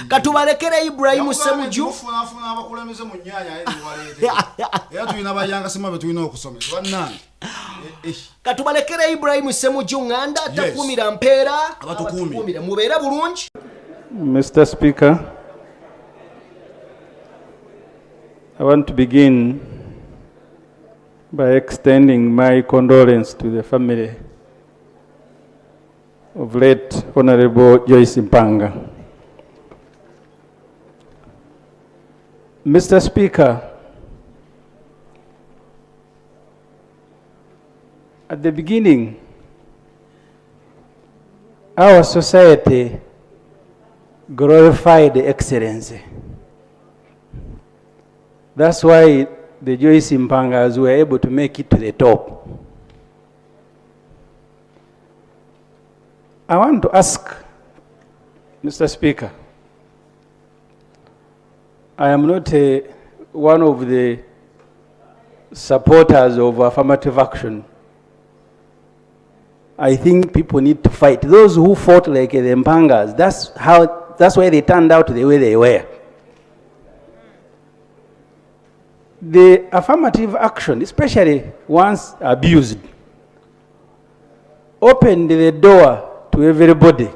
katubalekere Ibrahimu Ssemujju abakulembeze mu nnyanya era tulina bayanga sima betulina okusomesa bannange katubalekere Ibrahimu Ssemujju Nganda takumira mpeera abatukumire mubeere bulungi. Mr. Speaker, I want to begin by extending my condolence to the family of late Honorable Joyce Mpanga. Mr. Speaker, at the beginning, our society glorified excellency. That's why the Joyce Mpangas were able to make it to the top. I want to ask, Mr. Speaker, I am not one of the supporters of affirmative action. I think people need to fight. Those who fought like the Mpangas, that's why they turned out the way they were. The affirmative action, especially once abused, opened the door to everybody.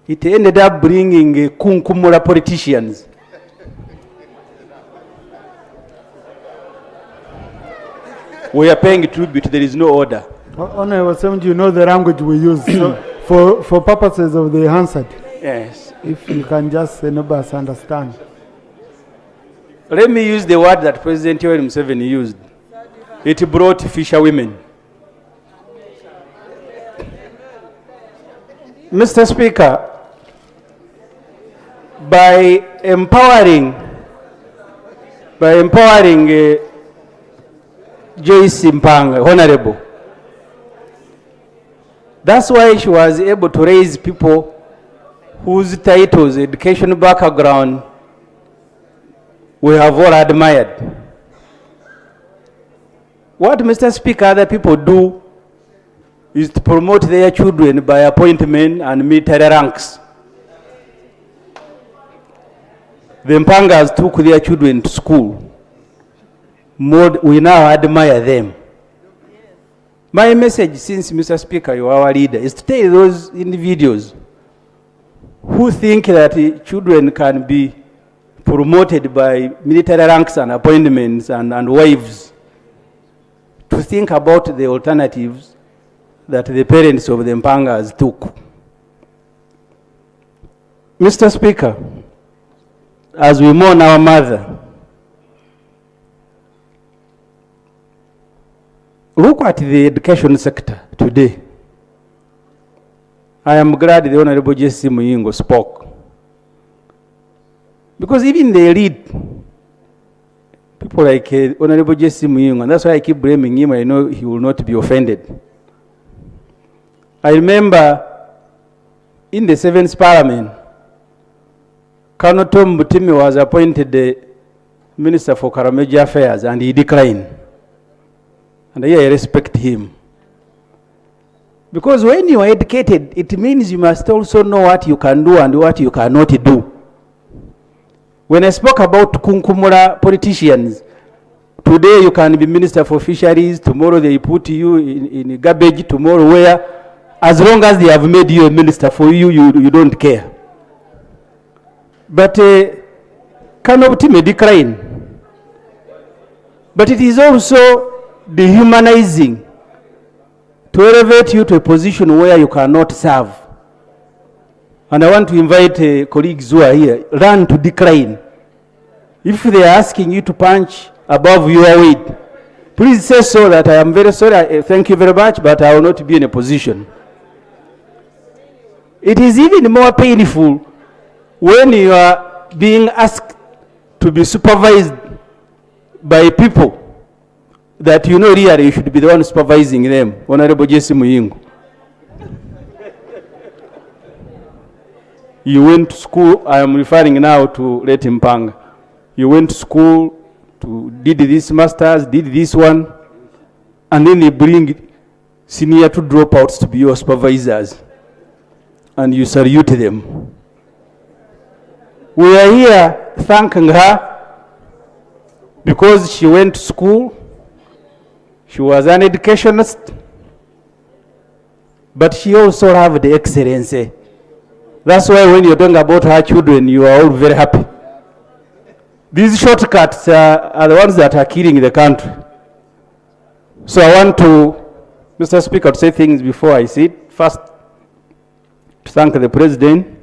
It ended up bringing kunkumula politicians. We are paying tribute, there is no order. Honorable Ssemujju, you know the language we use so for purposes of the Hansard. Yes. If you can just enable us understand. Let me use the word that President Museven used. It brought fisherwomen. Mr. Speaker, by empowering Joyce Mpanga, Honorable, that's why she was able to raise people whose titles, education background, we have all admired. What, Mr. Speaker, other people do is to promote their children by appointment and military ranks. The Mpangas took their children to school. We now admire them. My message, since Mr. Speaker, you are our leader, is to tell those individuals who think that children can be promoted by military ranks and appointments and wives to think about the alternatives that the parents of the Mpangas took. Mr. Speaker, as we mourn our mother, look at the education sector today. I am glad the Honorable J.C. Muyingo spoke. Because even they lead people like Honorable J.C. Muyingo, and that's why I keep blaming him. I know he will not be offended. I remember in the 7th Parliament, Colonel Tom Butimi was appointed the Minister for Karameji Affairs, and he declined. And I respect him. Because when you are educated, it means you must also know what you can do and what you cannot do. When I spoke about kunkumura politicians, today you can be Minister for Fisheries, tomorrow they put you in garbage, tomorrow where, as long as they have made you a minister for you, you don't care. But Kanobti may decline. But it is also dehumanizing to elevate you to a position where you cannot serve. And I want to invite colleagues who are here, learn to decline. If they are asking you to punch above your weight, please say so that I am very sorry, thank you very much, but I will not be in a position. It is even more painful when you are being asked to be supervised by people that you know really you should be the one supervising them. Honorable J.C. Muyingo. You went to school, I am referring now to Letimpanga. You went to school, did this master's, did this one, and then they bring senior to dropouts to be your supervisors. And you salute them. We are here thanking her because she went to school, she was an educationist, but she also had the excellency. That's why when you're talking about her children, you are all very happy. These shortcuts are the ones that are killing the country. So I want to, Mr. Speaker, to say things before I sit. First, to thank the President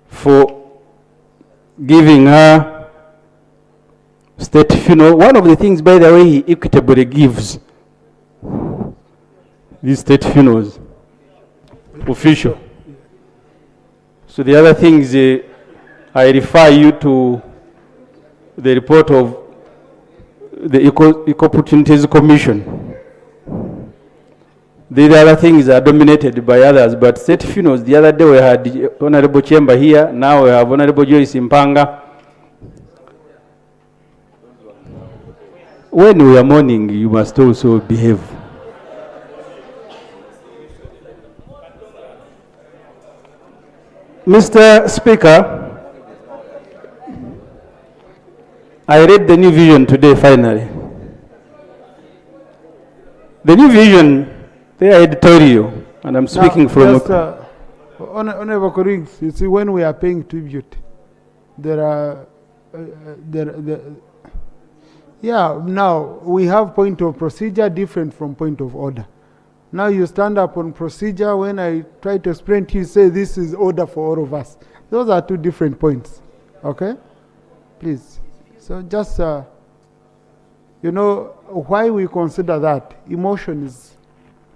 for giving her state funeral. One of the things, by the way, he equitably gives these state funerals, official. So the other things, I refer you to the report of the Equal Opportunities Commission. The other things are dominated by others, but state funerals, the other day we had Honorable Chamber here, now we have Honorable Joyce Mpanga. When we are mourning, you must also behave. Mr. Speaker, I read the New Vision today, finally. The New Vision, they are editorial, and I'm speaking from... Honorable colleagues, you see, when we are paying tribute, there are... now we have point of procedure different from point of order. Now you stand up on procedure. When I try to explain to you, say this is order for all of us. Those are two different points. Okay? Please. So just, you know, why we consider that emotion is,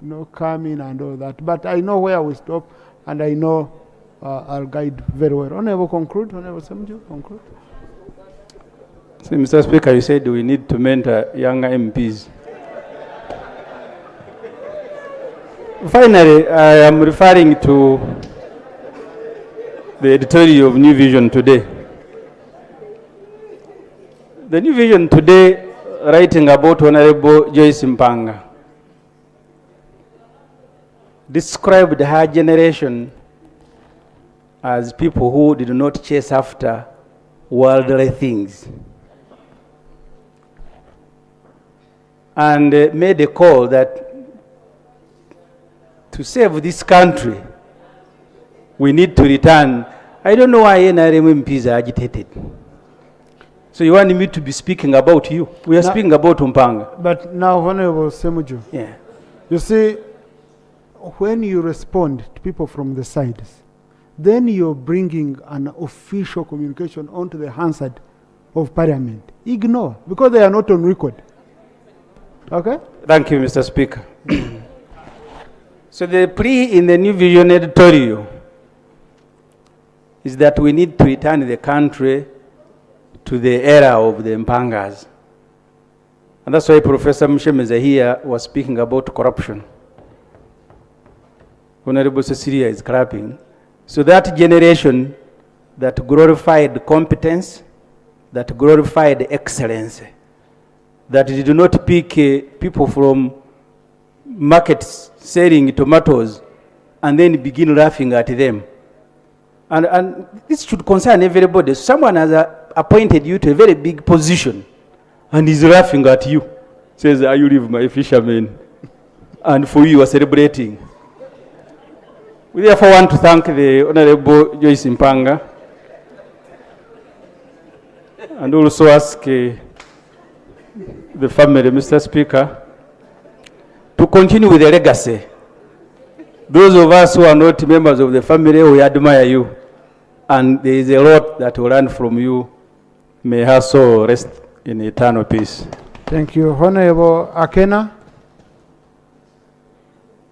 you know, calming and all that. But I know where we stop, and I know I'll guide very well. Honorable conclude. Honorable Ssemujju, conclude. So, Mr. Speaker, you said we need to mentor younger MPs. Finally, I am referring to the editorial of New Vision today. The New Vision today, writing about Honorable Joyce Mpanga, described her generation as people who did not chase after worldly things, and made a call that to save this country, we need to return. I don't know why NRM MPs are agitated. So you want me to be speaking about you? We are speaking about Mpanga. But now, Honorable Ssemujju, yeah. You see, when you respond to people from the sides, then you're bringing an official communication onto the Hansard of Parliament. Ignore, because they are not on record. Okay? Thank you, Mr. Speaker. So the plea in the New Vision editorial is that we need to return the country to the era of the Mpangas. And that's why Professor Mshemeza here was speaking about corruption. Honorable Cecilia is clapping. So that generation that glorified competence, that glorified excellence, that did not pick people from markets selling tomatoes and then begin laughing at them. And this should concern everybody. Someone has appointed you to a very big position and is laughing at you. Says, "Are you leave my fishermen?" And for you are celebrating. We therefore want to thank the Honorable Joyce Mpanga and also ask the family, Mr. Speaker, to continue with the legacy. Those of us who are not members of the family, we admire you. And there is a lot that we learn from you. May her soul rest in eternal peace. Thank you. Honorable Akena.